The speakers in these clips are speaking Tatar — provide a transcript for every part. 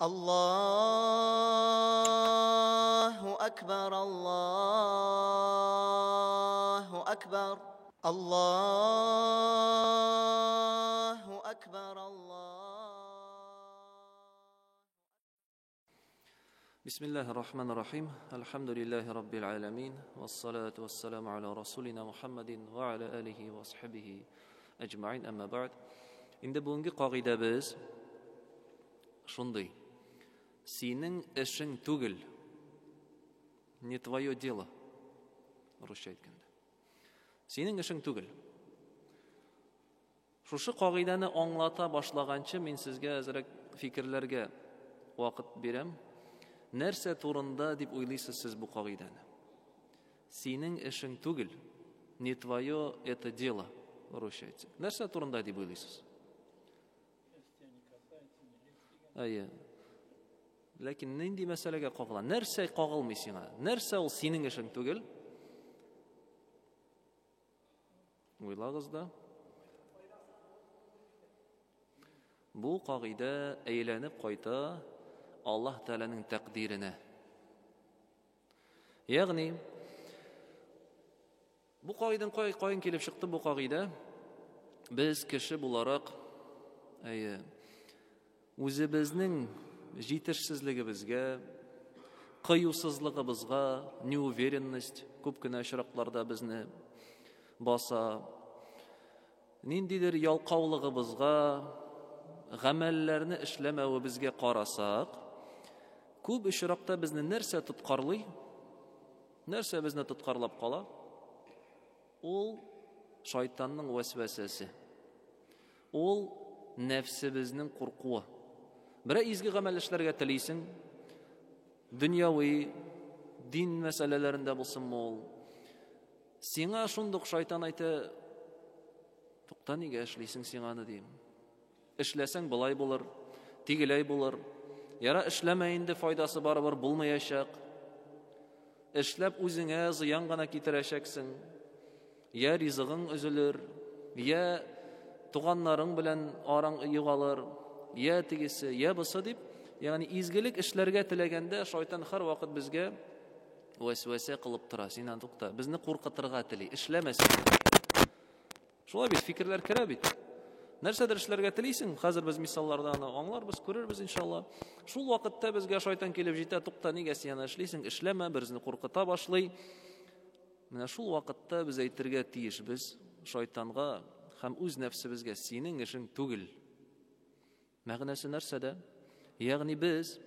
الله أكبر الله أكبر الله أكبر بسم الله الرحمن الرحيم الحمد لله رب العالمين والصلاة والسلام على رسولنا محمد وعلى آله وصحبه أجمعين أما بعد Indi bugünkü qagidemiz şunday. Senin işin tugil. Не твое дело. Rusça aytkanda. Senin işin tugil. Şuшы qagidani anglata başlagancha men sizga azrak fikrlarga vaqt berem. Нәрсә турында дип уйлыйсыз siz bu qagidani? Senin işin tugil. Не твое это дело. Rusça aytsak. Нәрсә турында дип уйлыйсыз? Әйе. Ләкин нинди мәсьәләгә кагыла? Нәрсә кагылмый сиңа? Нәрсә ул синең эшең түгел? Уйлагыз да. Бу кагыйда әйләнеп кайта Аллаһ Тәгаләнең тәкъдиренә. Ягъни бу кагыйдан кайын килеп чыкты бу кагыйда? Без кеше буларак, әйе, үзебезнең җитешсезлегебезгә, кыюсызлыгыбызга, неуверенность күп кенә очракларда безне баса. Ниндидер ялкаулыгыбызга, гамәлләрне эшләмәвебезгә карасак, күп очракта безне нәрсә тоткарлый? Нәрсә безне тоткарлап кала? Ул шайтанның вәсвәсәсе. Ул нәфсебезнең куркуы. Бер изге гамәл эшләргә телисең, дөньяви, дин мәсьәләләрендә булсынмы ул. Сиңа шундук шайтан әйтә, тукта, нигә эшлисең син аны дим. Эшләсәң булай булыр, тигеләй булыр. Яра эшләмә инде, файдасы барыбер булмаячак. Эшләп үзеңә зыян гына китерәчәксең. Я ризыгың өзелер, я туганнарың белән араң югалыр. Я тигесе, я бусы дип, ягъни изгелек эшләргә теләгәндә шайтан һәр вакыт безгә вәсвәсә кылып тора. Синнән тукта, безне куркытырга тели, эшләмәсен. Шулай бит фикерләр керә бит. Нәрсәдер эшләргә телисең, хәзер без мисаллардан аңларбыз, күрербез иншалла. Шул вакытта безгә шайтан килеп җитә, тукта, нигә син аны эшлисең, эшләмә, безне куркыта башлый. Менә шул вакытта без әйтергә тиешбез шайтанга һәм үз нәфсебезгә, синең эшең түгел. Мәгънәсе нәрсәдә? Ягъни без,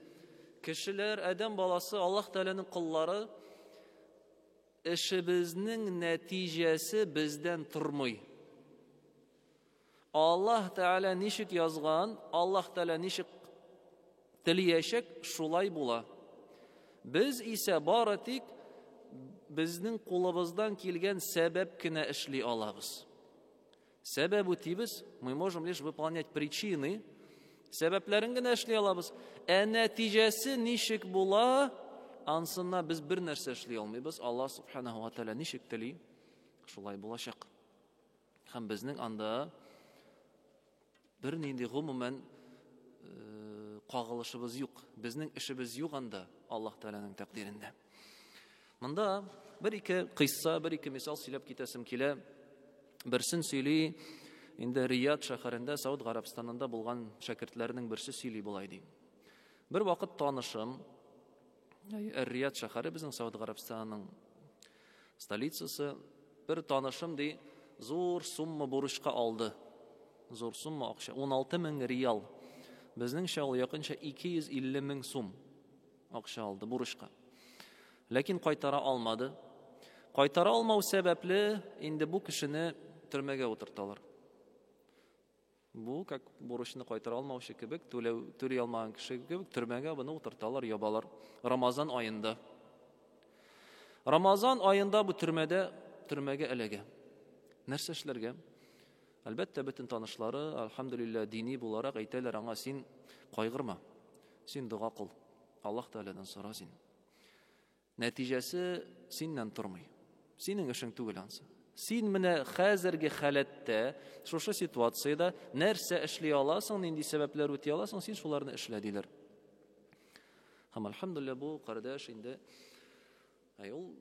кешеләр, адәм баласы, Аллаһ Тәгаләнең куллары, эшебезнең нәтиҗәсе бездән тормый. Аллаһ Тәгалә ничек язган, Аллаһ Тәгалә ничек теләячәк, шулай була. Без исә бары тик безнең кулыбыздан килгән сәбәп кенә эшли алабыз. Сәбәбу тибез, мы можем лишь выполнять причины, сәбәпләрен генә эшли алабыз. Нәтиҗәсе ничек була, ансына без бер нәрсә эшли алмыйбыз. Аллаһ Субханаһу ва Тәгалә ничек тели, шулай булачак. Һәм безнең анда бер нинди гомумән кагылышыбыз юк. Безнең эшебез юк анда Аллаһ Тәгаләнең тәкъдирендә. Монда бер-ике кыйсса, бер-ике мисал сөйләп китәсем килә. Берсен сөйли, инде Рияд шәһәрендә, Сауд Гарәбстанында булган шәкертләрнең берсе сөйли булай ди. Бер вакыт танышым, Рияд шәһәре безнең Сауд Гарәбстанының столицасы, бер танышым ди, зур сумма бурычка алды. Зур сумма акча, 16,000 риал. Безнеңчә ул якынча 250,000 сум акча алды бурычка. Ләкин кайтара алмады. Кайтара алмау сәбәпле инде бу кешене төрмәгә утырталар. Бу как бурычны кайтара алмаучы кебек, түли алмаган кеше кебек төрмәгә буны утырталар, ябалар. Рамазан айында. Рамазан айында бу төрмәгә эләгә. Нәрсә эшләргә? Әлбәттә бөтен танышлары, алхамдулилlah, дини буларак әйтәләр аңа, син кайгырма. Син дуга кыл. Аллаһ Тәгаләдән сора син. Нәтиҗәсе синнән тормый. Синең эшең түгел ансы. Син менә хәзерге халәттә, шушы ситуациядә нәрсә эшли аласың, нинди сәбәпләр үти аласың, син шуларны эшлә диләр. Һәм алхамдулилlah бу кардәш инде ул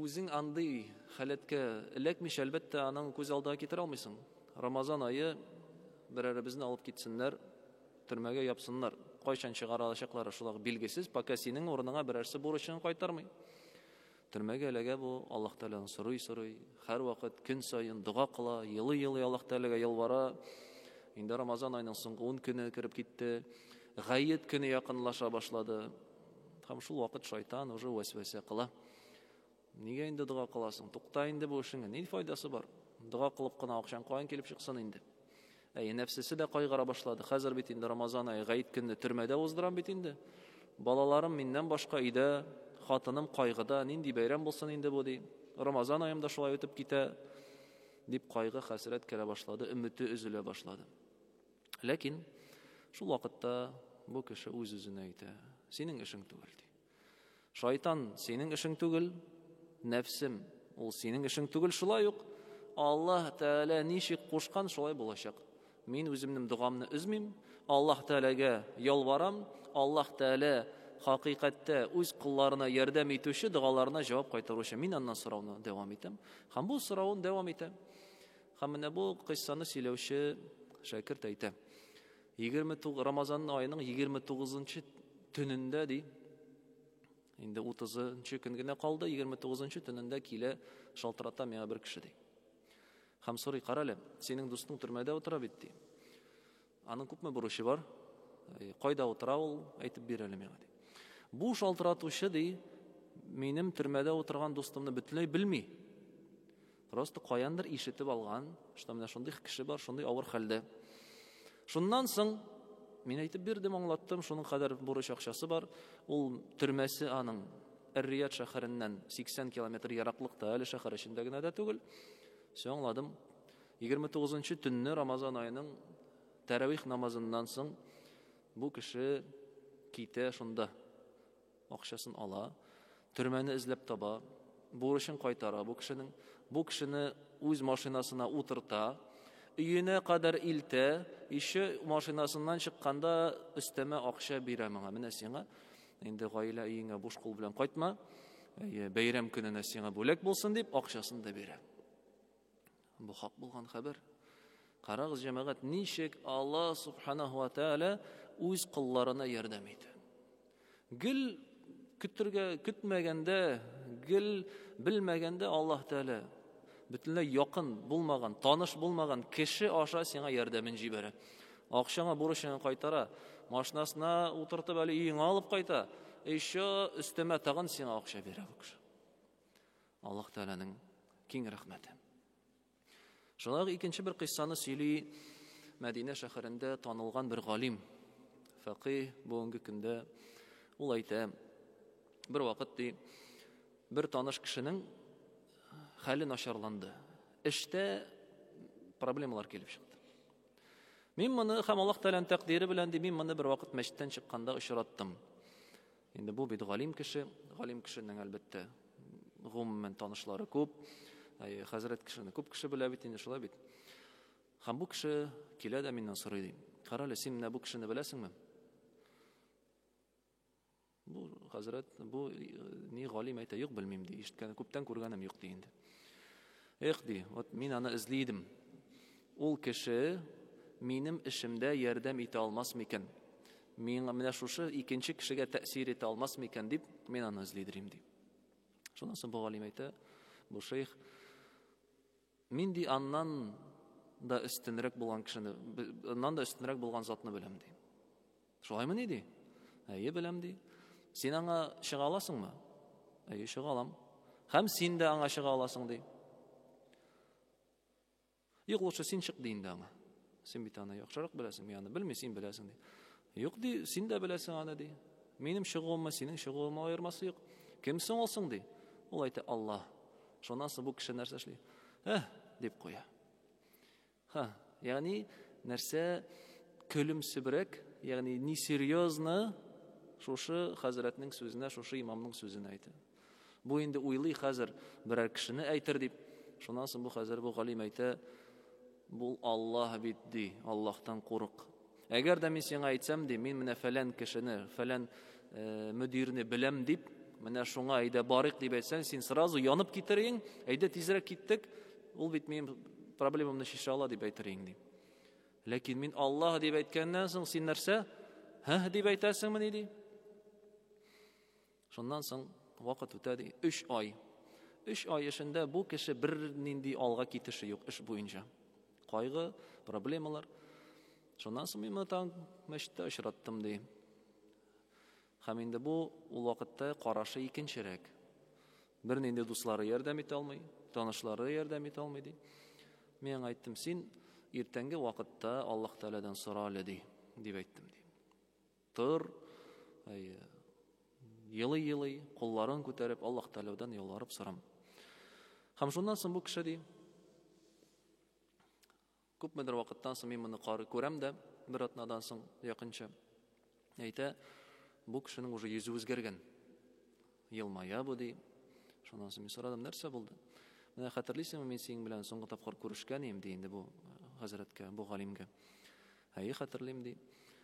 үзең андый халәткә эләкмиш, әлбәттә аның күз алдына китерә алмыйсың. Рамазан айы берәребезне алып китсеннәр, төрмәгә япсыннар. Кайчан чыгарачаклары шулай билгесез, пока синең урыныңа берәрсе бурычын кайтармый. Төрмәгә эләгә бу, Аллаһ Тәгаләдән сорый, һәр вакыт көн сайын дуга кыла, елый Аллаһ Тәгаләгә ялвара. Инде Рамазан айының соңгы 10 көне кирип китте. Гает көне якынлаша башлады. Һәм шул вакыт шайтан уже вәсвәсә кыла. Нигә инде дуга кыласың? Тукта инде бу эшеңә. Ни файдасы бар? Дуга кылып кына акчаң каян килеп чыксын инде. Нәфсесе дә кайгыра башлады. Хәзер бит инде Рамазан ае, гаит көнне төрмәдә уздырам бит инде. Балаларым миннән башка өйдә, хатыным кайгыда, нинди бәйрәм булсын инде бу ди. Рамазан аемда шулай үтеп китә дип кайгы, хәсрәт керә башлады, өмете өзелә башлады. Ләкин шул вакытта бу кеше үз-үзенә әйтә: "Синең эшең түгел" ди. Шайтан синең эшең түгел, нәфсем ул синең эшең түгел, шулай ук Аллаһ Тәгалә ничек кушкан, шулай булачак. Мин үземнең дугамны үзмим, Аллаһ Тәгаләгә ялварам, Аллаһ Тәгалә хакыйкатьтә үз кулларына ярдәм итүче, дугаларына җавап кайтаручы. Мин аннан сорауны дәвам итәм. Һәм бу сорауын дәвам итә. Һәм менә бу кыйссаны сөйләүче шәкерт әйтә. 29 Рамазан айының 29-нчы төнендә ди. Инде 30-нчы көн генә калды, 29-нчы төнендә килә шалтырата миңа бер кеше ди. Һәм сорый: "Карале, синең дустың төрмәдә утыра бит" ди. Аның күпме бурычы бар? Кайда утыра ул? Әйтеп бир әле миңа ди. Бу шалтыратучы ди, минем төрмәдә утырган дустымны бөтенләй белми. Просто каяндыр ишетеп алган, что менә шундый кеше бар, шундый авыр хәлдә. Шуннан соң мин әйтеп бирдем, аңлаттым, шуның кадәр бурыч акчасы бар. Ул төрмәсе аның Эр-Рияд шәһәреннән 80 километр яраклыкта, әле шәһәр эчендә генә дә түгел. Аңладым. 29-нчы төнне Рамазан аеның тәравих намазыннан соң бу кеше китә шунда. Акчасын ала, төрмәне эзләп таба, бурычын кайтара бу кешенең. Бу кешене үз машинасына утырта, өенә кадәр илтә, ише машинасыннан чыкканда өстәмә акча бирә миңа. Менә сиңа инде гаилә өеңә буш кул белән кайтма, бәйрәм көненә сиңа бүләк булсын дип акчасын да бирә. Бу хак булган хәбәр. Карагыз, җәмәгать, ничек Аллаһ Субханаһу ва Тәгалә үз кулларына ярдәм итә. Гел көтмәгәндә, гел белмәгәндә Аллаһ Тәгалә бөтенләй якын булмаган, таныш булмаган кеше аша сиңа ярдәмен җибәрә. Акчаңа бурычын кайтара, машинасына утыртып әле өеңә алып кайта, ише өстәмә тагын сиңа акча бирә бу кеше. Аллаһ Тәгаләнең киң рәхмәте. Шулай икенче бер кыйссаны сөйли. Мәдинә шәһәрендә танылган бер галим, фақih, бүгенге көндә ул әйтә: бер вакыт ди, бер таныш кешенең хәле начарланды. Эштә проблемалар килеп чыкты. Мин моны һәм Аллаһ Тәгаләнең тәкъдире белән ди, мин моны бер вакыт мәчеттән чыкканда очраттым. Инде бу бит галим кешенең әлбәттә гомумән танышлары күп. Хәзрәт кешене күп кеше белә бит инде, шулай бит. Һәм бу кеше килә дә миннән сорый ди: "Карале, син менә бу кешене беләсеңме?" Бу хәзрәт, бу ни галим әйтә: "Юк, белмим" ди. Ишеткән, күптән күргәнем юк ди инде. Ди, вот мин аны эзлидем. Ул кеше минем эшемдә ярдәм итә алмас микән? Мин менә шушы икенче кешегә тәэсир итә алмас микән дип, мин аны эзлидем ди. Шуннан соң бу галим әйтә: "Бу шейх, мин ди аннан да өстенрәк булган кешене, аннан да өстенрәк булган затны беләм" ди. Шулаймы ни ди? Әйе, беләм ди. Син аңа чыга аласыңмы? Әйе, чыга алам. Һәм син дә аңа чыга аласың ди. Юк, лучше син чык ди инде аңа. Син бит аны яхшырак беләсең, мин аны белмим, син беләсең ди. Юк ди, син дә беләсең аны ди. Минем чыгуымны, синең чыгуыңны аермасы юк. Кем соң ул соң ди? Ул әйтә: "Аллаһ". Шуннан соң бу кеше нәрсә эшли? Дип куя. Ягъни нәрсә көлемсебрәк, ягъни ни серьезно шушы хәзрәтнең сүзенә, шушы имамның сүзенә әйтә. Бу инде уйлый хәзер берәр кешене әйтер дип. Шуннан соң бу хәзер бу галим әйтә: "Бу Аллаһ бит ди, Аллаһтан курык. Әгәр дә мин сиңа әйтсәм ди, мин менә фәлән кешене, фәлән мөдирне беләм дип, менә шуңа әйдә барык дип әйтсәң, син сразу янып китерең, әйдә тизрәк киттек, ул бит минем проблемамны чишә ала дип әйтерең ди. Ләкин мин Аллаһ дип әйткәннән соң син нәрсә? Һә дип әйтәсеңме ди? Шуннан соң вакыт үтә ди, 3 ай. 3 ай эшендә бу кеше бер нинди алга китеше юк эш буенча. Кайгы, проблемалар. Шуннан соң мин таң мәчеттә очраттым ди. Һәм инде бу ул вакытта карашы икенчерәк. Бер нинди дуслары ярдәм итә алмый, танышлары ярдәм итә алмый ди. Мен әйттем, син иртәнге вакытта Аллаһ Тәгаләдән сора әле ди, дип әйттем ди. Тор, елый, кулларын күтәреп Аллаһ Тәгаләдән ялварып сорам. Һәм шуннан соң бу кеше ди, күпмедер вакыттан соң мин моны күрәм дә, бер атнадан соң якынча. Әйтә, бу кешенең уже йөзе үзгәргән. Елмая бу ди. Шуннан соң мин сорадым, нәрсә булды? Менә хәтерлисеңме, мин синең белән соңгы тапкыр күрешкән идем ди инде бу хәзрәткә, бу галимгә. Хәтерлим ди.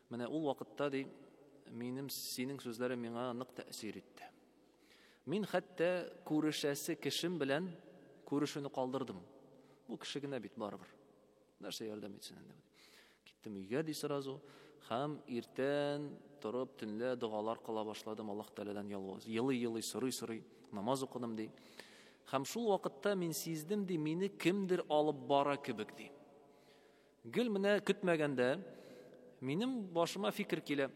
Менә ул вакытта ди, минем синең сүзләрең миңа нык тәэсир итте. Мин хәтта күрешәсе кешем белән күрешүне калдырдым. Бу кеше генә бит барыбер. Нәрсә ярдәм итсен инде. Киттем өйгә ди сразу. Һәм иртән торып төнлә дугалар кыла башладым Аллаһ Тәгаләдән ялварып. Елый, сорый, намаз укыдым ди. Һәм шул вакытта мин сиздем ди, мине кемдер алып бара кебек ди. Гел менә көтмәгәндә минем башыма фикер килә.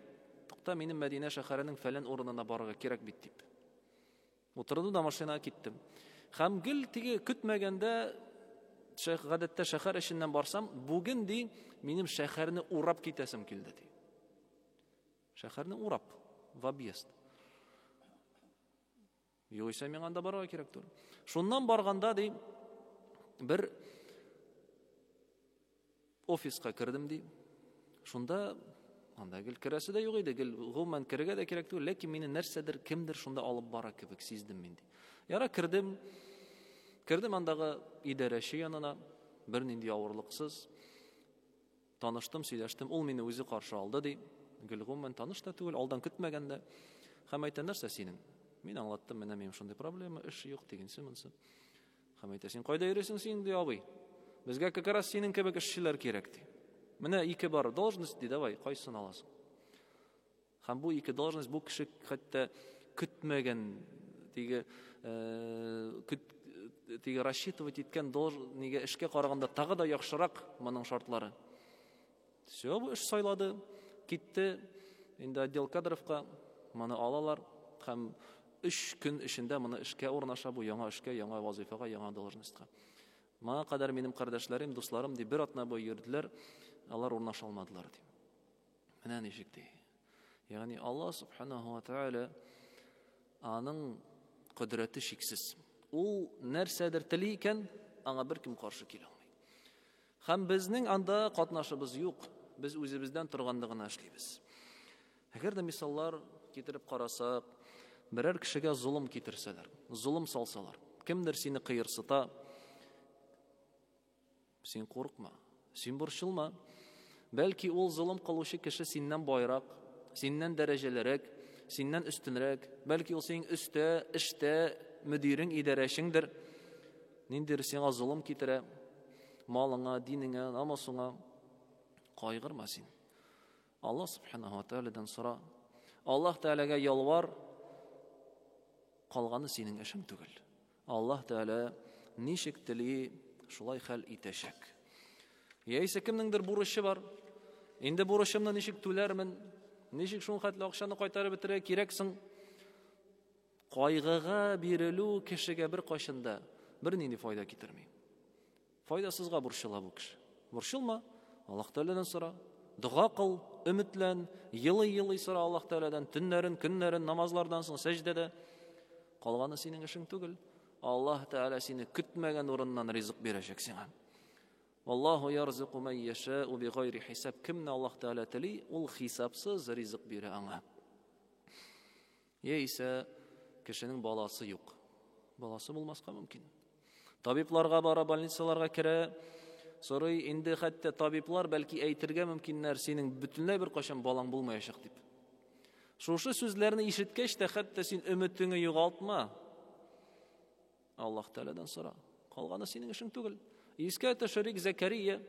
Тукта, минем Мәдинә шәһәренең фәлән урынына барырга кирәк бит дип. Утырдым да машинага киттем. Һәм гел тиге көтмәгәндә гадәттә шәһәр эшеннән барсам, бүген ди минем шәһәрне урап китәсем килде ди. Шәһәрне урап, в объезд. Югыйсә миңа анда барырга кирәк түгел. Шуннан барганда ди бер офиска кирдем ди. Шунда анда гел керәсе дә юк иде, гел гомумән керергә дә кирәк түгел, ләкин мине нәрсәдер кемдер шунда алып бара кебек сиздем мин ди. Яра кирдем андагы идарәче янына, бер нинди авырлыксыз таныштым, сөйләштем, ул мине үзе каршы алды ди. Гел гомумән таныш та түгел, алдан көтмәгәндә. Һәм әйтә, нәрсә синең? Мин аңлаттым, менә минем шундый проблема, эш юк дигәнсе монсы. Һәм әйтә, син кайда йөрисең син ди, абый? Безгә как раз синең кебек эшчеләр кирәк ди. Менә ике бар, должность ди, давай, кайсын аласың? Һәм бу ике должность бу кеше хәтта көтмәгән, тиге рассчитывать иткән нигә эшкә караганда тагы да яхшырак моның шартлары. Всё, бу эш сайлады, китте, инде отдел кадровка, моны алалар, һәм 3 көн эчендә моны эшкә урнаша, бу яңа эшкә, яңа вазифага, яңа должностька. Моңа кадәр минем кардәшләрем, дусларым ди, бер атна буе йөрделәр, алар урнаша алмадылар ди. Менә ничек ди. Ягъни Аллаһ Субханаһу ва Тәгалә аның кудрәте шиксез. Ул нәрсәдер тели икән, аңа беркем каршы килә алмый. Һәм безнең анда катнашыбыз юк. Без үзебездән торганны гына эшлибез. Әгәр дә мисаллар китереп карасак, берәр кешегә зулым китерсәләр, зулым салсалар, кемдер сине кыерсыта, син курыкма, син борчылма. Бәлки ул зулым кылучы кеше синнән байрак, синнән дәрәҗәлерәк, синнән өстенрәк, бәлки ул синең өстә, эштә мөдирең, идарәчеңдер. Ниндидер сиңа зулым китерә, малыңа, динеңә, намасыңа. Кайгырма син. Аллаһ Субханаһу ва Тәгаләдән сора. Аллаһ Тәгаләгә ялвар. Калганы синең эшең түгел. Аллаһ Тәгалә ничек тели, шулай хәл итәчәк. Яисә кемнеңдер бурычы бар. Инде бурычымны ничек түләрмен? Ничек шул хәтле акчаны кайтарып бетерә кирәксең? Кайгыга бирелү кешегә бер кашында бер нинди файда китерми. Файдасызга бурчыла бу кеше. Бурчылма, Аллаһ Тәгаләдән сора. Дуга кыл, өметлән, елый сора Аллаһ Тәгаләдән, төннәрен, көннәрен намазлардан соң сәҗдәдә. Калганы синең эшең түгел. Аллаһ Тәгалә сине көтмәгән урыннан ризык бирәчәк сиңа. Аллаһу ярзуку ман яшау бигайри хисаб. Кемне Аллаһ Тәгалә тели, ул хисапсыз ризык бирә аңа. Яисә кешенең баласы юк. Баласы булмаска мөмкин. Табибларга бара, больницаларга керә, сорый, инде хәтта табиблар бәлки әйтергә мөмкиннәр, синең бөтенләй бер кашан балаң булмаячак дип. Шушы сүзләрне ишеткәч тә хәтта син өметеңне югалтма. Аллаһ Тәгаләдән сора. Калганы синең эшең түгел. Искә төшерик Закария.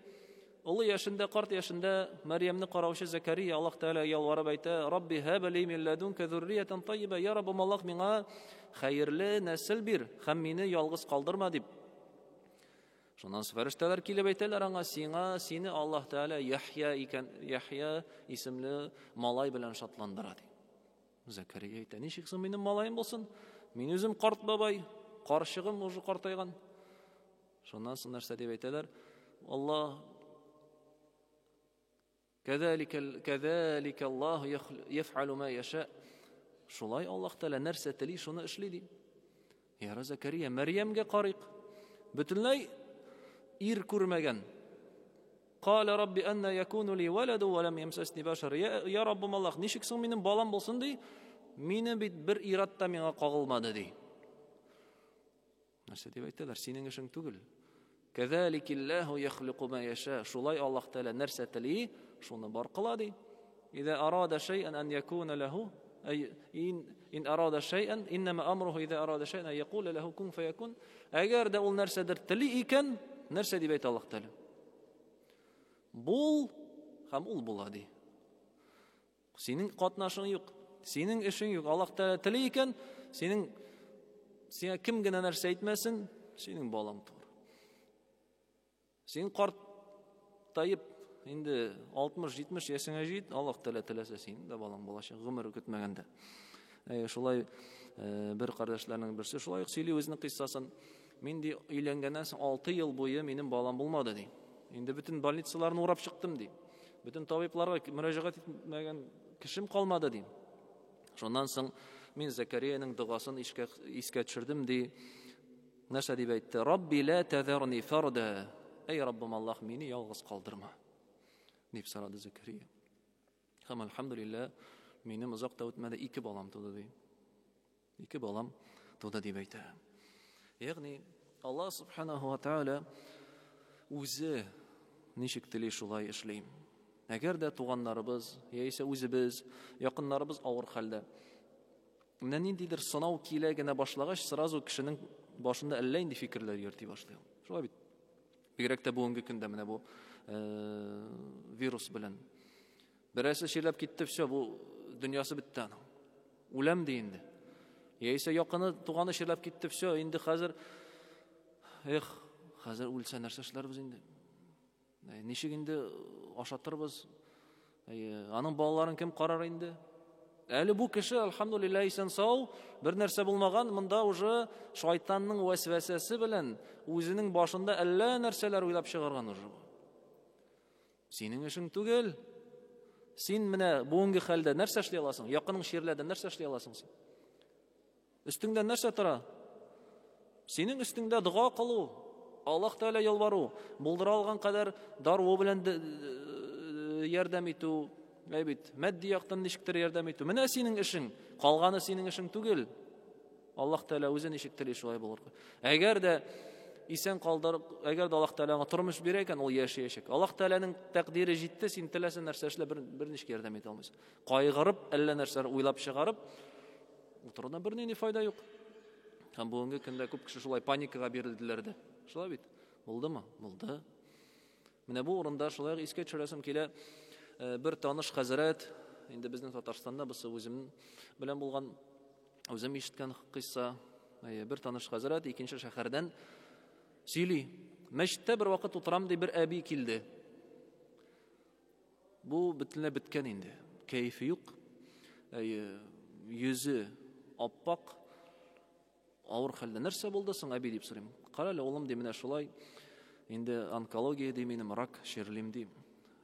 Улы яшендә, карт яшендә Мәрьямне караучы Закария Аллаһ Тәгалә ялварып әйтә: "Рабби һаб ли мин ладунка зурриятан тайyiба". Я Раббым, Аллаһ миңа хәерле нәсел бир һәм мине ялгыз калдырма дип. Шуннан фәрештәләр килеп әйтәләр аңа: "Сине Аллаһ Тәгалә Яхья исемле малай белән шатландыра" ди. Закария әйтә: "Ничек соң минем малаем булсын? Мин үзем карт бабай, карчыгым уже картайган". Шуннан соң нәрсә дип әйтәләр? Аллаһ كذلك الله يفعل ما يشاء. Шулай Аллаһ Тәгалә нәрсә тели, шуны эшли ди. Я Закария Мәрьямгә карыйк. Бөтенләй ир күрмәгән. قال ربي أن يكون لي ولد ولم يمسسني بشر. يا رب Аллаһ, ничек соң минем балам булсын ди? Мине бит бер ират та миңа кагылмады ди. Нәрсә дип әйтәләр? Синең эшең түгел. كذلك الله يخلق ما يشاء. Шулай Аллаһ Тәгалә нәрсә тели, шуны бар кыла ди. إذا أراد شيئا أن يكون له إن أراد شيئا إنما أمره إذا أراد شيئا أن يقول له كن فيكون. Әгәр дә ул нәрсәдер тели икән, нәрсә дип әйтә Аллаһ Тәгалә? Бул һәм ул була ди. Синең катнашың юк, синең эшең юк. Аллаһ Тәгалә тели икән, сиңа кем генә нәрсә әйтмәсен, синең балаң тур. Син картайып, инде 60-70 яшеңә җит, Аллаһ Тәгалә теләсә синең дә балаң булачак, гомер көтмәгәндә. Шулай бер кардәшләрнең берсе шулай ук сөйли үзенең кыйссасын. Мин ди өйләнгәннән соң 6 ел буе минем балам булмады ди. Инде бөтен больницаларны урап чыктым ди. Бөтен табибларга мөрәҗәгать итмәгән кешем калмады ди. Шуннан соң мин Закарияның дугасын искә төшердем ди. Нәрсә дип әйтте? Рабби ла тазарни фарда. Эй Раббым, Аллаһ, мине ялгыз калдырма. Дип сорады Закария. Һәм алхамдулилlah, минем озак та үтмәде 2 балам туды ди. 2 балам туды дип әйтә. Ягъни Аллаһ Субханаһу ва Тәгалә үзе ничек тели шулай эшлим. Әгәр дә туганнарыбыз, яисә үзебез, якыннарыбыз авыр хәлдә, менә ниндидер сынау килә генә башлагач, сразу кешенең башында әллә инде фикерләр йөрти башлый. Шулай бит. Бигрәк тә бүгенге көндә менә бу вирус белән. Берәсе шиләп китте, все, бу дөньясы бетте аның. Үләм ди инде. Яисә якыны туганы шиләп китте, все, инде хәзер хәзер үлсә нәрсә эшләрбез инде. Ничек инде ашатырбыз? Аның балаларын кем карар инде? Әле бу кеше, алхамдулилlah, исән сау, бер нәрсә булмаган, монда уже шайтанның вәсвәсәсе белән үзенең башында әллә нәрсәләр уйлап чыгарган уже. Синең эшең түгел. Син менә бүгенге хәлдә нәрсә эшли аласың? Якының ширләдә нәрсә эшли аласың син? Өстеңдә нәрсә тора? Синең өстеңдә дуа кылу, Аллаһ Тәгалә ялвару, булдыра алган кадәр дару белән ярдәм итү, бит, матди яктан ничектер ярдәм итү. Менә синең эшең, калганы синең эшең түгел. Аллаһ Тәгалә үзе ничек тели шулай булыр. Әгәр дә исән калдырып, әгәр дә Аллаһ Тәгаләгә тормыш бирә икән, ул яшәячәк. Аллаһ Тәгаләнең тәкъдире җитте, син теләсә нәрсә эшлә, бер ничек ярдәм итә алмыйсың. Кайгырып, әллә нәрсә уйлап чыгарып, утыруда бер нинди файда юк. Һәм бүгенге көндә күп кеше шулай паникага бирелделәр дә. Шулай бит. Булдымы? Булды. Менә бу урында шулай искә төшерәсем килә. Бер таныш хәзрәт, инде безнең Татарстанда бусы үзем белән булган, үзем ишеткән кыйсса, бер таныш хәзрәт икенче шәһәрдән сөйли. Мәчеттә бер вакыт утырам ди, бер әби килде. Бу бөтенләй беткән инде. Кәефе юк. Йөзе аппак, авыр хәлдә. Нәрсә булды соң, әби, дип сорыйм. Кара әле, улым, ди, менә шулай. Инде онкология ди, минем рак, ширлим ди.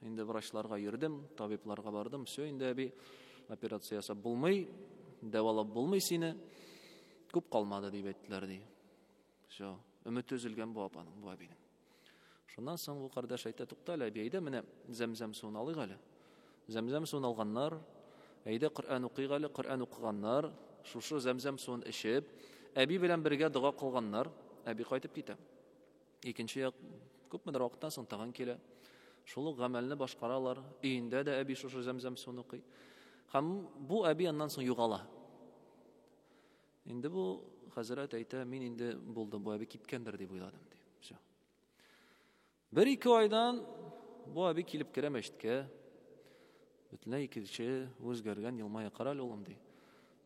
Инде врачларга йөрдем, табибларга бардым. Все, инде әби, операция ясап булмый, дәвалап булмый сине. Күп калмады дип әйттеләр ди. Все, өмет өзелгән бу апаның, бу әбинең. Шуннан соң бу кардәш әйтә, тукта әле, әби, әйдә, менә зәмзәм суын алыйк әле. Зәмзәм суын алганнар, әйдә Коръән укыйк әле, Коръән укыганнар, шушы зәмзәм суын эчеп, әби белән бергә дуга кылганнар, әби кайтып китә. Икенче як күпмедер вакыттан соң тагын килә. Шул гамәлне башкаралар. Өендә дә әби шушы зәмзәм суын укый. Һәм бу әби аннан соң югала. Инде бу хәзрәт әйтә, мин инде булды, бу әби киткәндер дип уйладым ди. Всё. 1-2 айдан бу әби килеп керә мәчеткә. Бөтенләй икенче үзгәргән, елмая карале улым ди.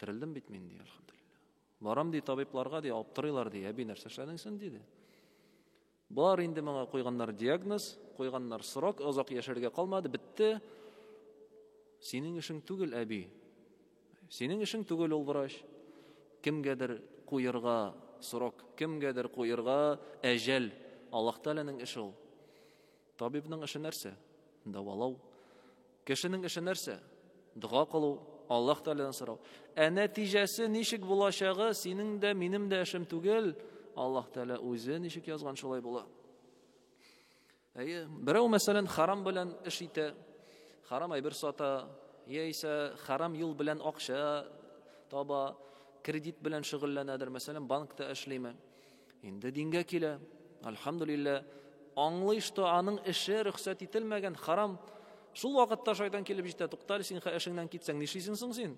Терелдем бит мин ди, алхамдулилlah. Барам ди табибларга ди, аптырыйлар ди, әби нәрсә эшләдең син диде. Бар инде моңа куйганнар диагноз, куйганнар срок, озак яшәргә калмады, бетте. Синең эшең түгел, әби. Синең эшең түгел ул врач. Кемгәдер куйырга срок, кемгәдер куйырга әҗәл. Аллаһ Тәгаләнең эше ул. Табибның эше нәрсә? Давалау. Кешенең эше нәрсә? Дуга кылу, Аллаһ Тәгаләдән сорау. Нәтиҗәсе ничек булачагы синең дә, минем дә эшем түгел. Аллаһ Тәгалә үзе ничек язган шулай була. Берәү мәсәлән харам белән эш итә, харам әйбер сата, яисә харам юл белән акча таба, кредит белән шөгыльләнәдер, мәсәлән банкта эшлиме. Инде дингә килә, алхамдулилlah, аңлый, что аның эше рөхсәт ителмәгән харам. Шул вакытта шайтан килеп җитә, туктар, син эшеңнән китсәң нишлисең соң син?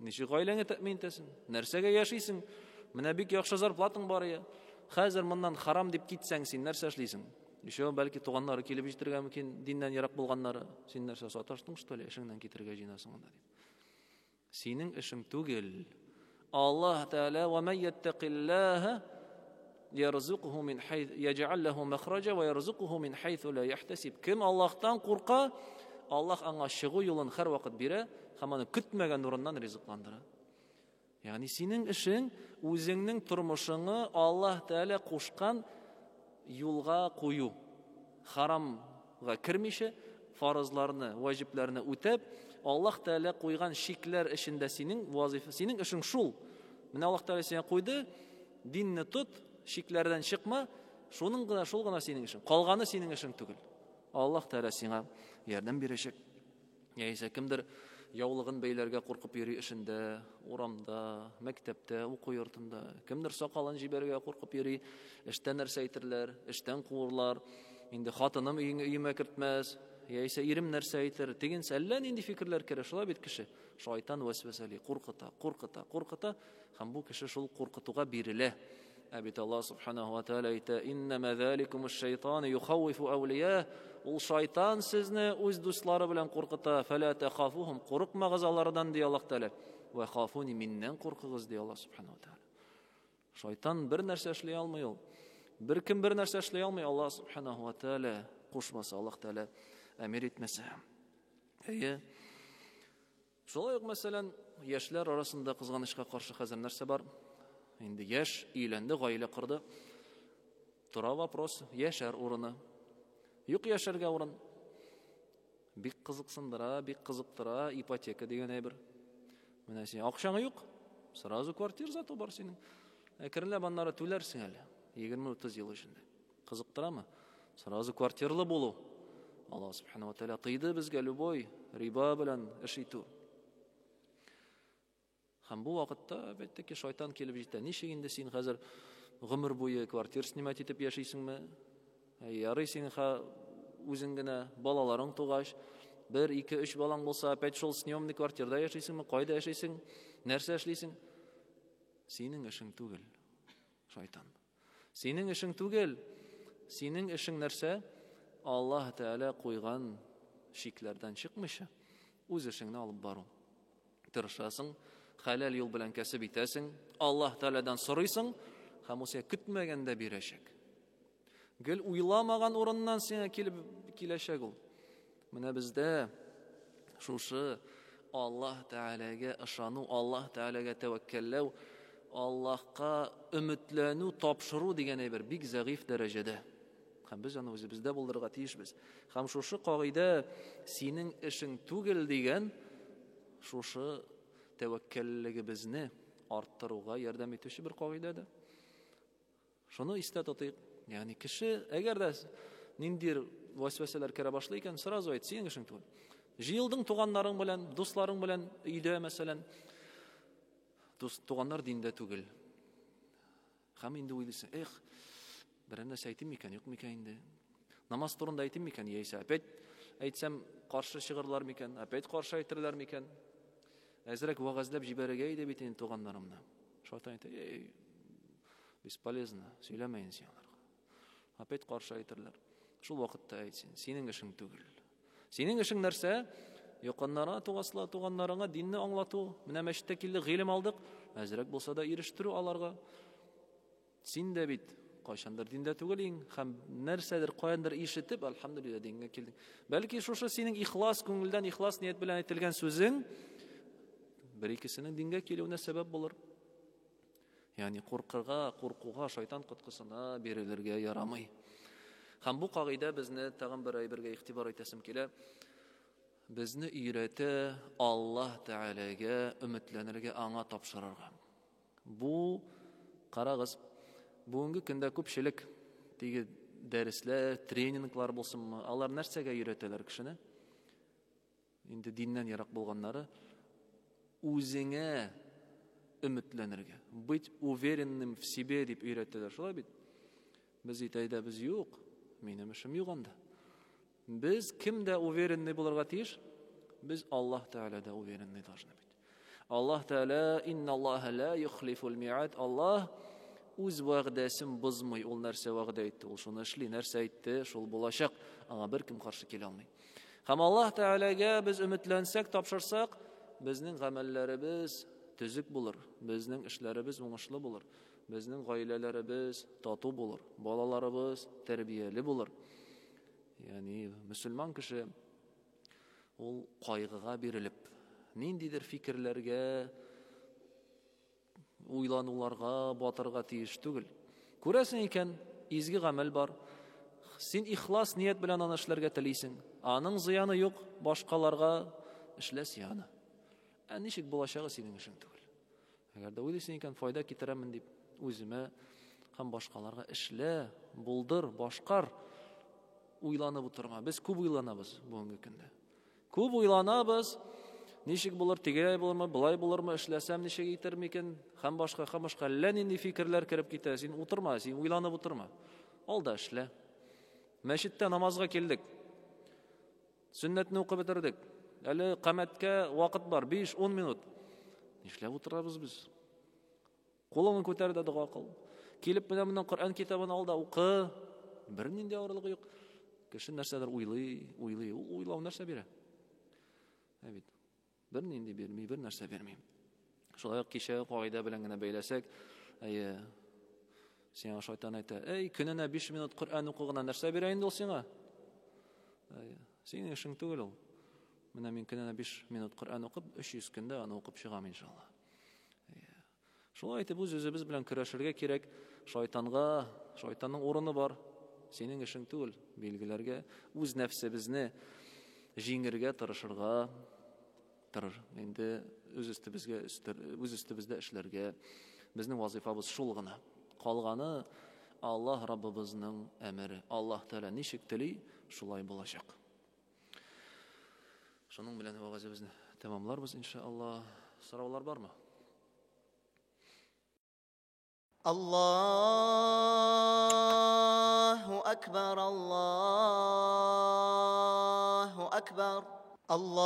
Ничек гаиләңә тәэмин итәсең? Нәрсәгә яшисең? Менә бик яхшы зарплатың бар я. Хәзер моннан харам дип китсәң син нәрсә эшлисең? Еще бәлки туганнары килеп җитәргә мөмкин, диннән ярак булганнары. Син нәрсә саташтың, что ли, эшеңнән китәргә җыйнасың анда дип. Синең эшең түгел. Аллаһ Тәгалә ва ман яттақиллаһа ярзуқху мин хайс яҗ'ал лаху махраҗа ва ярзуқху мин хайсу ла яхтасиб. Кем Аллаһтан курка, Аллаһ аңа чыгу юлын һәр вакыт бирә, һәм аны көтмәгән урыннан ризыкландыра. Ягъни синең эшең үзеңнең тормышыңны Аллаһ Тәгалә кушкан юлга кую. Харамга кирмичә, фарызларны, ваҗибләрне үтәп, Аллаһ Тәгалә куйган шикләр эшендә синең вазифа, синең эшең шул. Менә Аллаһ Тәгалә сиңа куйды, динне тот, шикләрдән чыкма, шуның гына, шул гына синең эшең. Калганы синең эшең түгел. Аллаһ Тәгалә сиңа ярдәм бирәчәк. Яисә кемдер яулыгын бәйләргә куркып йөри эшендә, урамда, мәктәптә, уку йортында, кемдер сакалын җибәргә куркып йөри, эштән нәрсә әйтерләр, эштән куурлар, инде хатыным өемә кертмәс, яисә ирем нәрсә әйтер, дигән әллә нинди фикерләр керә, шулай бит кеше. Шайтан вәсвәсәли, куркыта, һәм бу кеше шул куркытуга бирелә. Әбит Аллаһ Субханаһу ва Тәгалә әйтә: "Иннама заликум аш-шайтан юхавифу awliya." Ул шайтан сезне үз дуслары белән куркыта. "Фала тахафухум." Курыкмагыз алардан ди Аллаһ Тәгалә. "Ва хафуни миннән куркыгыз" ди Аллаһ Субханаһу ва Тәгалә. Шайтан бер нәрсә эшли алмый ул. Бер кем бер нәрсә эшли алмый, Аллаһ Субханаһу ва Тәгалә кушмаса, Аллаһ Тәгалә әмир итмәсә. Шулай ук мәсәлән, яшьләр арасында кызганычка каршы хәзер нәрсә бар? Инде яшь өйләнде, гаилә кырды. Тора вопрос: яшәр урыны. Юк яшәргә урын. Бик кызыксындыра, бик кызыктыра ипотека дигән әйбер. Менә син акчаң юк, сразу квартира заты бар синең. Әкренләп аннары түләрсең әле 20-30 ел эчендә. Кызыктырамы? Сразу квартирлы булу. Аллаһ Субханаһу ва Тәгалә тыйды безгә любой риба белән эш итү. Һәм бу вакытта әлбәттә шайтан килеп җитә. Ничек инде син хәзер гомер буе квартира снимать итеп яшисеңме? Ярый син үзең генә балаларың тугач, 1, 2, 3 балаң булса, опять шул снимный квартирада яшисеңме? Кайда яшисең? Нәрсә эшлисең? Синең эшең түгел, шайтан. Синең эшең түгел. Синең эшең нәрсә? Аллаһ Тәгалә куйган шикләрдән чыкмыйча, үз эшеңне алып бару. Тырышасың, халал юл белән кәсеп итәсең, Аллаһ Тәгаләдән сорыйсың, һәм ул сиңа көтмәгәндә бирәчәк. Гел уйламаган урыннан сиңа киләчәк ул. Менә бездә шушы Аллаһ Тәгаләгә ышану, Аллаһ Тәгаләгә тәвәккәлләү, Аллаһка өметләнү, тапшыру дигән әйбер бик зәгыйфь дәрәҗәдә. Һәм без аны үзебездә булдырырга тиешбез. Һәм шушы кагыйдә синең эшең түгел дигән шушы тәвәккәллегебезне арттыруга ярдәм итүче бер кагыйдәдә. Шуны истә тотыйк. Ягъни кеше әгәр дә ниндидер вәсвәсәләр керә башлый икән, сразу әйт, синең эшең түгел. Җыелдың туганнарың белән, дусларың белән өйдә мәсәлән, туганнар диндә түгел. Һәм инде уйлыйсың, берәр нәрсә әйтим микән, юк микән инде. Намаз турында әйтим микән, яисә опять әйтсәм каршы чыгырлар микән, опять каршы әйтерләр микән. Әзрәк вагазлап җибәрергә иде бит инде туганнарымны. Шайтан әйтә: бесполезно, сөйләмәyin син аларга. Опять каршы әйтерләр. Шул вакытта әйт син, синең эшең түгел. Синең эшең нәрсә? Якыннарга тугаслар, туганнарыңа динне аңлату. Менә мәчеттә килдек, гыйлем алдык. Әзрәк булса да ирештерү аларга. Син дә бит кайчандыр диндә түгел, һәм нәрсәдер каяндыр ишетеп, алхамдулилlah дингә килдек. Бәлки шушы синең ихлас күңелдән, ихлас ният белән әйтелгән сүзең бер-икесенең дингә килүенә сәбәп булыр. Ягъни куркуга, шайтан коткысына бирелергә ярамый. Һәм бу кагыйдә безне тагын бер әйбергә игътибар итәсем килә. Безне өйрәтә Аллаһ Тәгаләгә өметләнергә, аңа тапшырырга. Бу карагыз, бүгенге көндә күпчелек теге дәресләр, тренинглар булсынмы, алар нәрсәгә өйрәтәләр кешене? Инде диннән ярак булганнары үзеңә өметләнергә, быть уверенным в себе дип өйрәтәләр. Шулай бит? Без әйтәбез, юк, минем эшем юк анда. Без кемдә уверенный булырга тиеш? Без Аллаһ Тәгаләдә уверенный должны быть. Аллаһ Тәгалә: "Инналлаһа ла юхлифул ми'ад". Аллаһ үз вәгъдәсен бозмый. Ул нәрсә вәгъдә итте, ул шуны эшли, нәрсә әйтте, шул булачак. Аңа беркем каршы килә алмый. Һәм Аллаһ Тәгаләгә без өметләнсәк, тапшырсак, безнең гамәлләребез төзек булыр, безнең эшләребез уңышлы булыр, безнең гаиләләребез тату булыр, балаларыбыз тәрбияле булыр. Ягъни мөселман кеше ул кайгыга бирелеп, ниндидер фикерләргә, уйлануларга батырга тиеш түгел. Күрәсең икән, изге гамәл бар. Син ихлас ният белән аны эшләргә телисең. Аның зыяны юк, башкаларга эшлә зыяны. Ничек булачагы синең эшең түгел. Әгәр дә уйлыйсың икән, файда китерәмен дип, үземә һәм башкаларга эшлә, булдыр, башкар. Уйланып утырма. Без күп уйланабыз бүгенге көндә. Күп уйланабыз. Ничек булыр, тигәй булырмы, былай булырмы, эшләсәм ничек итер микән? Һәм башка әллә нинди фикерләр кирип китә. Син утырма, син уйланып утырма. Алда эшлә. Мәчеттә намазга килдек. Сөннәтне укып бетердек. Әле камәткә вакыт бар, 5-10 минут. Нишләп утырабыз без? Кулыңны күтәр дә дуга кыл. Килеп менә Коръән китабын ал да укы. Бер нинди авырлыгы юк. Кеше нәрсәдер уйлый. Ул уйлау нәрсә бирә? Бит. Бер нинди бирми, бер нәрсә бирми. Шулай кичә кагыйдә белән генә бәйләсәк, сиңа шайтан әйтә: көненә 5 минут Коръән укыгына нәрсә бирә инде ул сиңа? Синең эшең түгел ул. Менә мин көненә 5 минут Коръән укып, 300 көндә аны укып чыгам иншалла. Шулай итеп үзебез белән көрәшергә кирәк. Шайтанның урыны бар. Синең эшең түгел. Билгеләргә, үз нәфсебезне җиңергә тырышырга, инде үз өстебездә эшләргә. Безнең вазифабыз шул гына. Калганы Аллаһ Раббыбызның әмере. Аллаһ Тәгалә ничек тели, шулай булачак. Шуның белән вагазыбызны тәмамларбыз иншалла. Сораулар бармы? Аллаһу акбар, Аллаһу акбар, Аллаһу